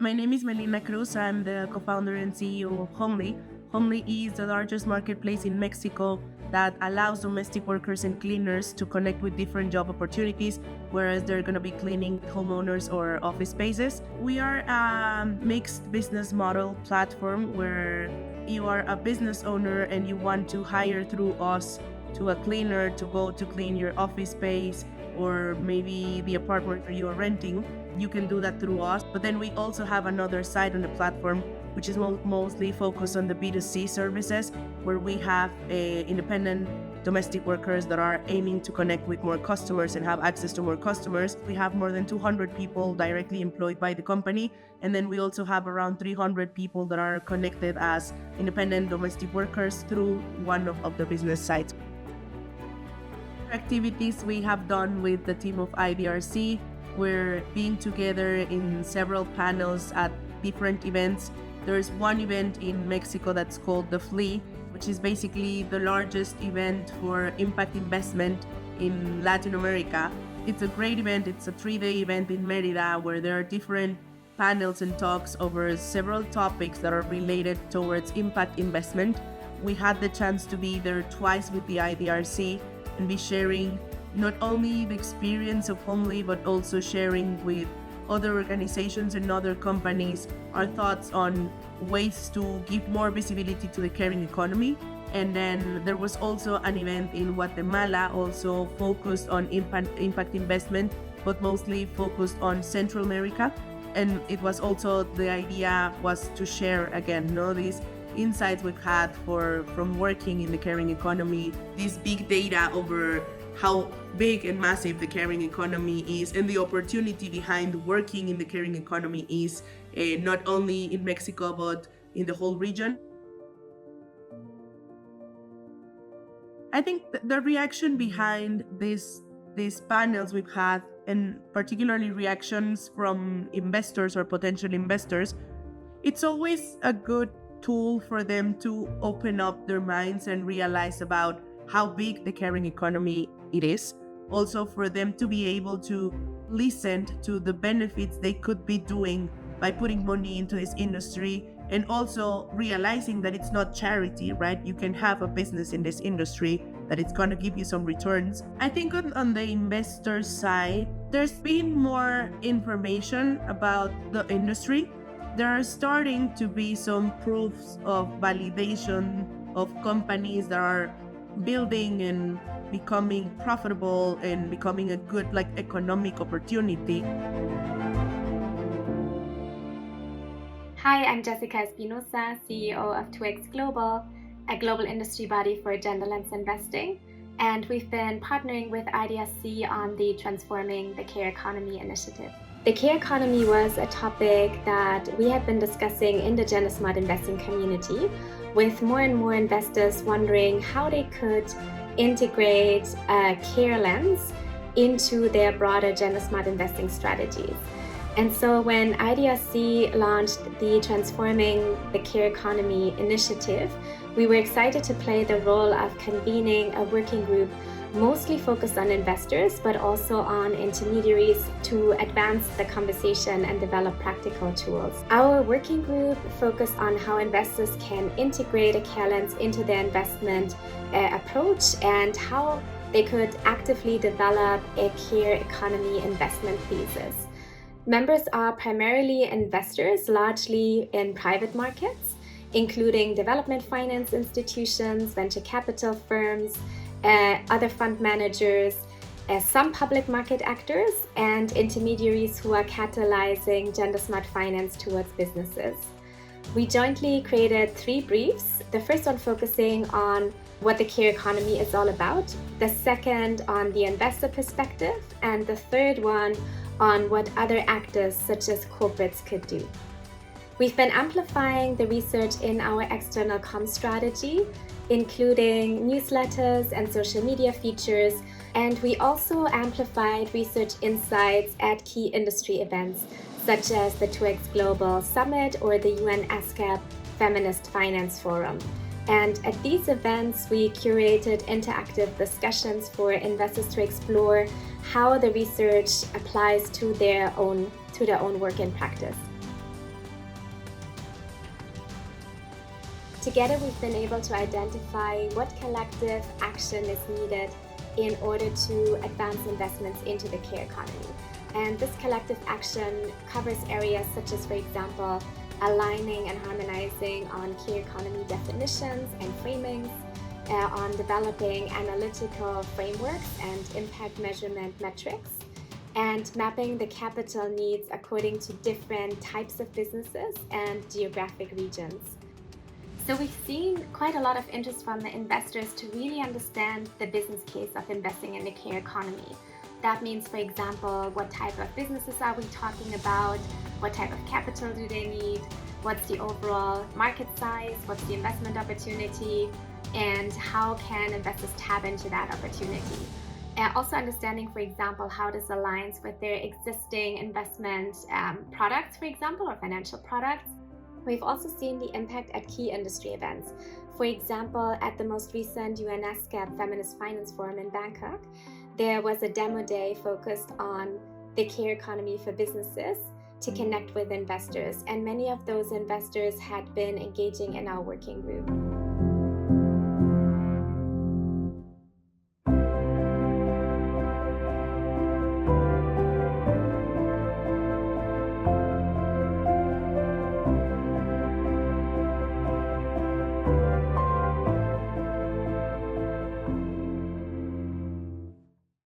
My name is Melina Cruz. I'm the co-founder and CEO of Homely. Homely is the largest marketplace in Mexico that allows domestic workers and cleaners to connect with different job opportunities, whereas they're going to be cleaning homeowners or office spaces. We are a mixed business model platform where you are a business owner and you want to hire through us to a cleaner to go to clean your office space or maybe the apartment where you are renting. You can do that through us. But then we also have another side on the platform which is mostly focused on the B2C services, where we have independent domestic workers that are aiming to connect with more customers and have access to more customers. We have more than 200 people directly employed by the company. And then we also have around 300 people that are connected as independent domestic workers through one of the business sites. Activities we have done with the team of IDRC. We're being together in several panels at different events. There's one event in Mexico that's called the FLEA, which is basically the largest event for impact investment in Latin America. It's a great event. It's a 3-day event in Mérida where there are different panels and talks over several topics that are related towards impact investment. We had the chance to be there twice with the IDRC and be sharing not only the experience of Homely, but also sharing with other organizations and other companies our thoughts on ways to give more visibility to the caring economy. And then there was also an event in Guatemala also focused on impact investment, but mostly focused on Central America. And it was also, the idea was to share again, these insights we've had from working in the caring economy, this big data over how big and massive the caring economy is and the opportunity behind working in the caring economy is not only in Mexico but in the whole region. I think the reaction behind these panels we've had, and particularly reactions from investors or potential investors, it's always a good tool for them to open up their minds and realize about how big the caring economy it is. Also for them to be able to listen to the benefits they could be doing by putting money into this industry, and also realizing that it's not charity, right? You can have a business in this industry that it's going to give you some returns. I think on the investor side, there's been more information about the industry. There are starting to be some proofs of validation of companies that are building and becoming profitable and becoming a good economic opportunity. Hi, I'm Jessica Espinoza, CEO of 2X Global, a global industry body for genderless investing. And we've been partnering with IDRC on the Transforming the Care Economy initiative. The care economy was a topic that we have been discussing in the gender smart investing community, with more and more investors wondering how they could integrate a care lens into their broader gender smart investing strategies. And so when IDRC launched the Transforming the Care Economy initiative, we were excited to play the role of convening a working group mostly focused on investors, but also on intermediaries to advance the conversation and develop practical tools. Our working group focused on how investors can integrate a care lens into their investment approach and how they could actively develop a care economy investment thesis. Members are primarily investors, largely in private markets, including development finance institutions, venture capital firms, other fund managers, some public market actors, and intermediaries who are catalyzing gender smart finance towards businesses. We jointly created 3 briefs, the first one focusing on what the care economy is all about, the second on the investor perspective, and the third one on what other actors such as corporates could do. We've been amplifying the research in our external comms strategy, including newsletters and social media features, and we also amplified research insights at key industry events such as the 2X Global Summit or the UN ASCAP Feminist Finance Forum. And at these events, we curated interactive discussions for investors to explore how the research applies to their own work and practice. Together, we've been able to identify what collective action is needed in order to advance investments into the care economy. And this collective action covers areas such as, for example, aligning and harmonizing on care economy definitions and framings, on developing analytical frameworks and impact measurement metrics, and mapping the capital needs according to different types of businesses and geographic regions. So we've seen quite a lot of interest from the investors to really understand the business case of investing in the care economy. That means, for example, what type of businesses are we talking about? What type of capital do they need? What's the overall market size? What's the investment opportunity? And how can investors tap into that opportunity? And also understanding, for example, how this aligns with their existing investment products, for example, or financial products. We've also seen the impact at key industry events. For example, at the most recent UNESCAP Feminist Finance Forum in Bangkok, there was a demo day focused on the care economy for businesses to connect with investors, and many of those investors had been engaging in our working group.